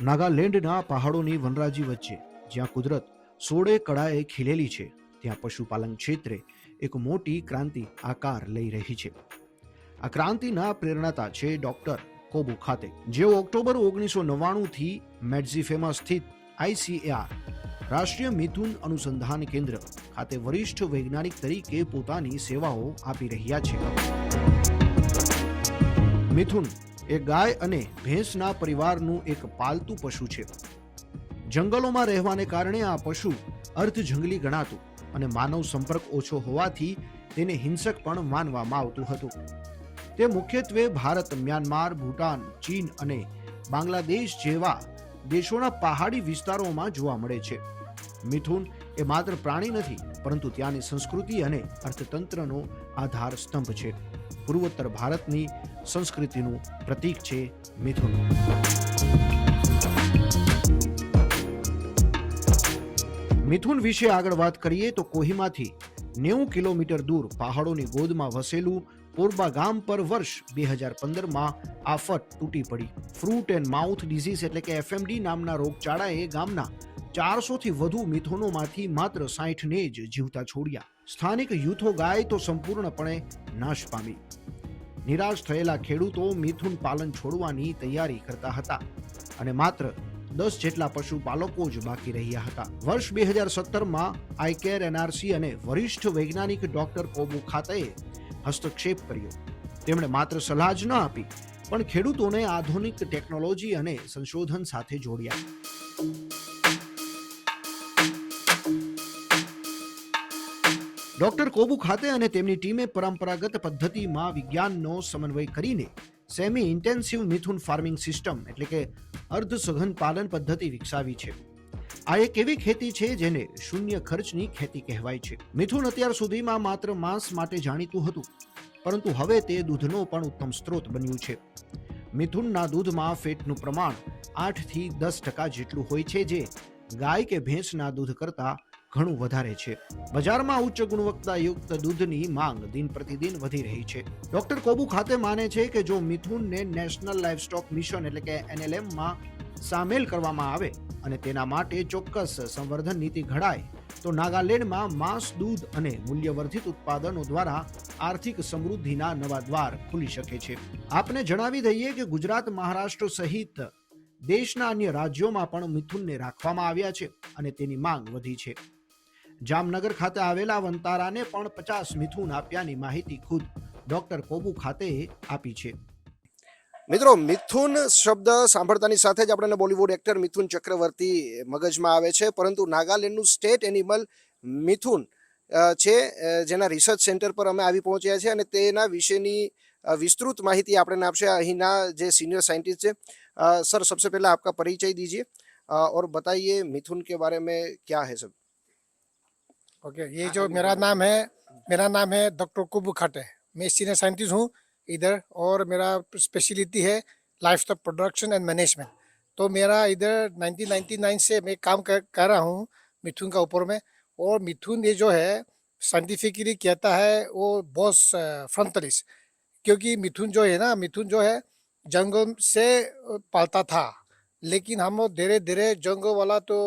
નાગાલેન્ડના પહાડોની વનરાજી વચ્ચે જ્યાં કુદરત સોળે કળાએ ખીલેલી છે, ત્યાં પશુપાલન ક્ષેત્રે એક મોટી ક્રાંતિ આકાર લઈ રહી છે. આ ક્રાંતિના પ્રેરણાતા છે ડોક્ટર કોબુ ખાતે, જેઓ ઓક્ટોબર 1999થી મેડ્ઝીફેમાં સ્થિત ICAR રાષ્ટ્રીય મિથુન અનુસંધાન કેન્દ્ર ખાતે વરિષ્ઠ વૈજ્ઞાનિક તરીકે પોતાની સેવાઓ આપી રહ્યા છે. મિથુન એ ગાય અને ભેંસના પરિવારનું એક પાલતુ પશુ છે. જંગલોમાં રહેવાને કારણે આ પશુ અર્ધ જંગલી ગણાતું અને માનવ સંપર્ક ઓછો હોવાથી તેને હિંસક પણ માનવામાં આવતું હતું. તે મુખ્યત્વે ભારત, મ્યાનમાર, ભૂટાન, ચીન અને બાંગ્લાદેશ જેવા દેશોના પહાડી વિસ્તારોમાં જોવા મળે છે. મિથુન એ માત્ર પ્રાણી નથી, પરંતુ ત્યાંની સંસ્કૃતિ અને અર્થતંત્રનો આધાર સ્તંભ છે. પૂર્વોત્તર ભારતની સંસ્કૃતિનું પ્રતીક છે મિથુન. મિથુન વિશે આગળ વાત કરીએ તો કોહિમાથી 90 કિલોમીટર દૂર પહાડોની ગોદમાં વસેલું પોરબા ગામ પર વર્ષ 2015માં આફત તૂટી પડી. ફ્રૂટ એન્ડ માઉથ ડિઝીઝ એટલે કે FMD નામના રોગચાળાએ ગામના 400થી વધુ મિથુનોમાંથી માત્ર 60ને જ જીવતા છોડ્યા. સ્થાનિક યુથો ગાય તો સંપૂર્ણપણે નાશ પામી. નિરાશ થયેલા ખેડૂતો મિથુન પાલન છોડવાની તૈયારી કરતા હતા અને માત્ર 10 જેટલા પશુપાલકો જ બાકી રહ્યા હતા. વર્ષ 2017માં આઈકેર, NRC અને વરિષ્ઠ વૈજ્ઞાનિક ડોક્ટર કોબુ ખાતેએ હસ્તક્ષેપ કર્યો. તેમણે માત્ર સલાહ જ ન આપી, પણ ખેડૂતોને આધુનિક ટેકનોલોજી અને સંશોધન સાથે જોડ્યા. ડોક્ટર કોબુ ખાતે અને તેમની ટીમે પરંપરાગત પદ્ધતિમાં વિજ્ઞાનનો સમન્વય કરીને સેમી ઇન્ટેન્સિવ મિથુન ફાર્મિંગ સિસ્ટમ એટલે કે અર્ધ સઘન પાલન પદ્ધતિ વિકસાવી છે. આ એક એવી ખેતી છે જેને શૂન્ય ખર્ચની ખેતી કહેવાય છે. મિથુન અત્યાર સુધીમાં માત્ર માંસ માટે જાણીતું હતું, પરંતુ હવે તે દૂધનો પણ ઉત્તમ સ્ત્રોત બન્યું છે. મિથુનના દૂધમાં ફેટનું પ્રમાણ 8થી 10% જેટલું હોય છે, જે ગાય કે ભેંસના દૂધ કરતાં ઘણું વધારે છે. બજારમાં ઉચ્ચ ગુણવત્તાયુક્ત દૂધની માંગ દિન પ્રતિદિન વધી રહી છે. ડોક્ટર કોબુ ખાતે માને છે કે જો મિથુનને નેશનલ લાઇવસ્ટોક મિશન એટલે કે NLMમાં સામેલ કરવામાં આવે અને તેના માટે ચોક્કસ સંવર્ધન નીતિ ઘડાય તો નાગાલેન્ડમાં માંસ, દૂધ અને મૂલ્યવર્ધિત ઉત્પાદનો દ્વારા આર્થિક સમૃદ્ધિના નવા દ્વાર ખુલી શકે છે. આપને જણાવી દઈએ કે ગુજરાત, મહારાષ્ટ્ર સહિત દેશના અન્ય રાજ્યોમાં પણ મિથુનને રાખવામાં આવ્યા છે અને તેની માંગ વધી છે. જામનગર ખાતે આવેલા વંતારાને પણ 50 મિથુન આપ્યાની માહિતી ખુદ ડોક્ટર કોબુ ખાતે આપી છે. મિત્રો, મિથુન શબ્દ સાંભળતાની સાથે જ આપણને બોલિવૂડ એક્ટર મિથુન ચક્રવર્તી મગજમાં આવે છે, પરંતુ નાગાલેન્ડનું સ્ટેટ એનિમલ મિથુન છે, જેના રિસર્ચ સેન્ટર પર અમે આવી પહોંચ્યા છે અને તેના વિશેની વિસ્તૃત માહિતી આપણને આપશે અહીંના જે સિનિयर साइंटिस्ट છે. सर, सबसे पहले आपका परिचय दीजिए और बताइए मिथुन के बारे में क्या है सब. ओके, ये जो मेरा नाम है डॉक्टर कुबू खाटे. मैं सीनियर साइंटिस्ट हूँ इधर और मेरा स्पेशलिटी है life stock production and management. तो मेरा इधर 1999 से मैं काम कर रहा हूँ मिथुन का ऊपर में. और मिथुन ये जो है साइंटिफिकली कहता है वो बॉस फ्रंटलिस, क्योंकि मिथुन जो है ना, मिथुन जो है जंगल से पालता था, लेकिन हम लोग धीरे धीरे जंगल वाला तो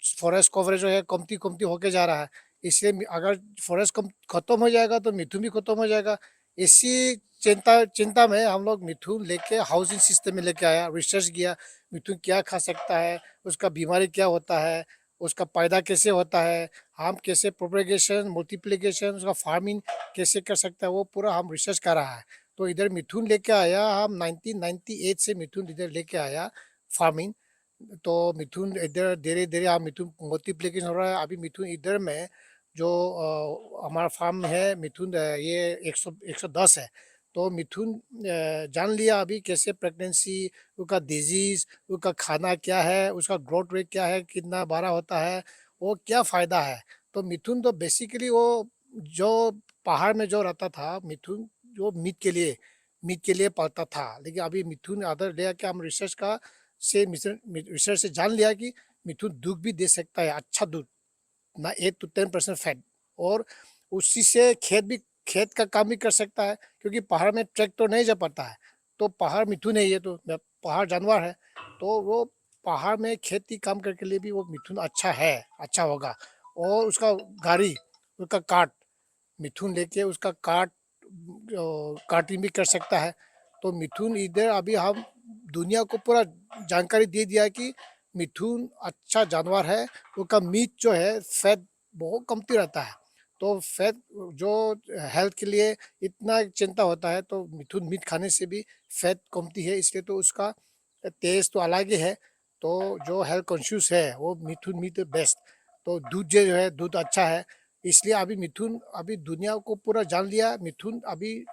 फॉरेस्ट कवरेज जो है कमती होके जा रहा है. इसलिए अगर फॉरेस्ट खत्म हो जाएगा तो मिथुन भी खत्म हो जाएगा. इसी चिंता में हम लोग मिथुन लेके हाउसिंग सिस्टम में लेके आया, रिसर्च किया मिथुन क्या खा सकता है, उसका बीमारी क्या होता है, उसका पैदा कैसे होता है, हम कैसे प्रोपेगेशन, मल्टीप्लिकेशन, उसका फार्मिंग कैसे कर सकता है, वो पूरा हम रिसर्च कर रहा है. तो इधर मिथुन लेके आया हम 1998 से मिथुन इधर लेके आया फार्मिंग. तो मिथुन इधर धीरे धीरे हम मिथुन मल्टीप्लिकेशन हो रहा है. अभी मिथुन इधर में जो हमारा फार्म है मिथुन ये 110 है. तो मिथुन जान लिया अभी कैसे प्रेगनेंसी, उसका डिजीज, उसका खाना क्या है, उसका ग्रोथ रेट क्या है, कितना बड़ा होता है, वो क्या फ़ायदा है. तो मिथुन तो बेसिकली वो जो पहाड़ में जो रहता था मिथुन, जो मीट के लिए पालता था. लेकिन अभी मिथुन अदर ले के हम रिसर्च से जान लिया कि मिथुन दूध भी दे सकता है, अच्छा दूध ना 8 to 10% फैट. और उसी से खेत का काम भी कर सकता है, क्योंकि पहाड़ में ट्रैक्टर नहीं जा पाता है. तो पहाड़ मिथुन है, ये तो पहाड़ जानवर है, तो वो पहाड़ में खेती काम करने के लिए भी वो मिथुन अच्छा है, अच्छा होगा। और उसका गाड़ी, उसका काट, मिथुन लेके उसका काटिंग भी कर सकता है। तो मिथुन इधर अभी हम दुनिया को पूरा जानकारी दे दिया कि मिथुन अच्छा जानवर है। उसका मीट जो है फैट बहुत कमती रहता है। तो फैट जो हेल्थ के लिए इतना चिंता होता है, तो मिथुन मीट खाने से भी फैट कमती है, इसलिए तो उसका टेस्ट तो अलग ही है। तो जो हेल्थ कॉन्शियस है वो मिथुन मीट बेस्ट। तो दूध जो है दूध अच्छा है, इसलिए अभी मिथुन अभी दुनिया को पूरा जान लिया। मिथुन अभी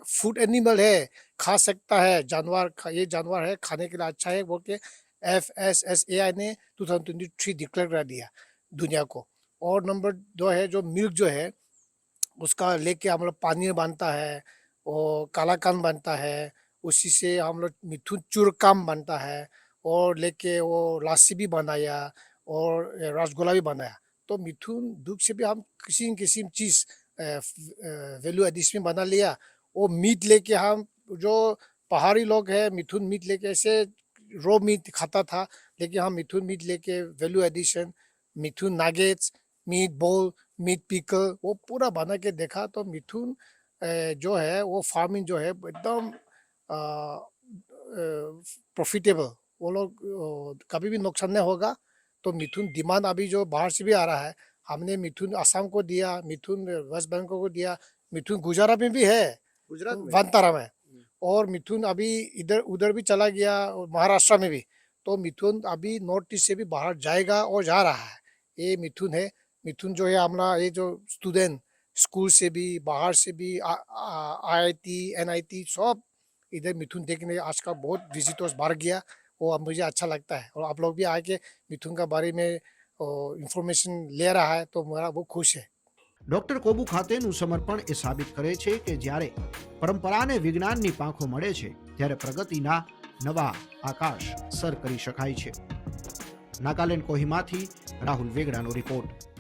फूड एनिमल है, खा सकता है जानवर, ये जानवर है खाने के लिए अच्छा है बोल के FSSAI ने 2023 डिक्लेयर कर दिया दुनिया को। और नंबर 2 है जो मिल्क जो है उसका लेके हम लोग पनीर बनता है और कालाकान बनता है, उसी से हम लोग मिथुन चूरकाम बनता है और लेके वो लस्सी भी बनाया और रसगुल्ला भी बनाया। तो मिथुन दूध से भी हम किसी न किसी चीज़ वैल्यू एडिशन बना लिया। वो मीट लेके हम जो पहाड़ी लोग हैं मिथुन मीट लेके ऐसे रो मीट खाता था, लेकिन हम मिथुन मीट लेके वैल्यू एडिशन, मिथुन नागेट्स, मीट बॉल, मीट पिकल वो पूरा बना के देखा। तो मिथुन जो है वो फार्मिंग जो है एकदम प्रॉफिटेबल। वो लोग कभी भी नुकसान नहीं होगा। तो मिथुन डिमांड अभी जो बाहर से भी आ रहा है, हमने मिथुन असम को दिया, मिथुन वेस्ट बंगाल को दिया, मिथुन गुजरात में भी है, गुजरात में वनतारा में। और मिथुन अभी इधर उधर भी चला गया और महाराष्ट्र में भी। तो मिथुन अभी नॉर्थ ईस्ट से भी बाहर जाएगा और जा रहा है। ये मिथुन है। मिथुन जो है हमारा ये जो स्टूडेंट स्कूल से भी बाहर से भी IIT NIT सब इधर मिथुन देखने आजकल बहुत विजिटर्स बढ़ गया। वो अब मुझे अच्छा लगता है और आप लोग भी आके मिथुन का बारे में इंफॉर्मेशन ले रहा है तो मेरा वो खुश है। ડોક્ટર કોબુ ખાતેનું સમર્પણ એ સાબિત કરે છે કે જ્યારે પરંપરાને વિજ્ઞાનની પાંખો મળે છે ત્યારે પ્રગતિના નવા આકાશ સર કરી શકાય છે. નાગાલેન્ડ કોહિમાથી રાહુલ વેગડાનો રિપોર્ટ.